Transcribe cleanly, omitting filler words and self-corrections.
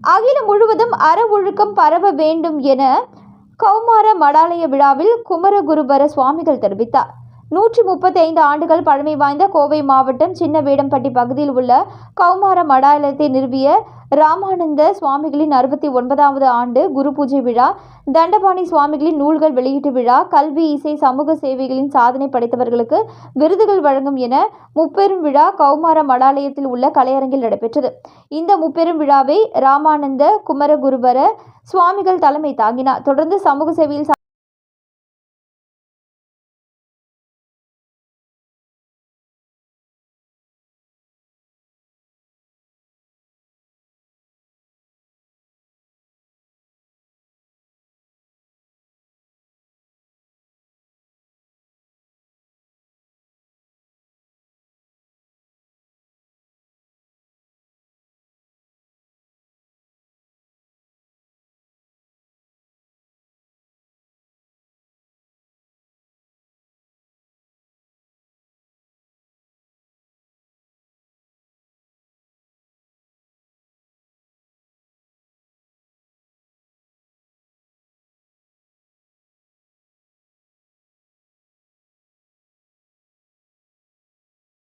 அகிலம் முழுவதும் அற ஒழுக்கம் பரவ வேண்டும் என கௌமார மடாலய விழாவில் குமரகுருபர சுவாமிகள் தெரிவித்தார். 135 ஆண்டுகள் பழமை வாய்ந்த கோவை மாவட்டம் சின்னவேடம்பட்டி பகுதியில் உள்ள கௌமார மடாலயத்தை நிறுவிய ராமானந்த சுவாமிகளின் 69வது ஆண்டு குரு பூஜை விழா, தண்டபாணி சுவாமிகளின் நூல்கள் வெளியீட்டு விழா, கல்வி, இசை, சமூக சேவைகளின் சாதனை படைத்தவர்களுக்கு விருதுகள் வழங்கும் என முப்பெரும் விழா கௌமார மடாலயத்தில் உள்ள கலையரங்கில் நடைபெற்றது. இந்த முப்பெரும் விழாவை ராமானந்த குமரகுருபர சுவாமிகள் தலைமை தாங்கினார். தொடர்ந்து சமூக சேவையில்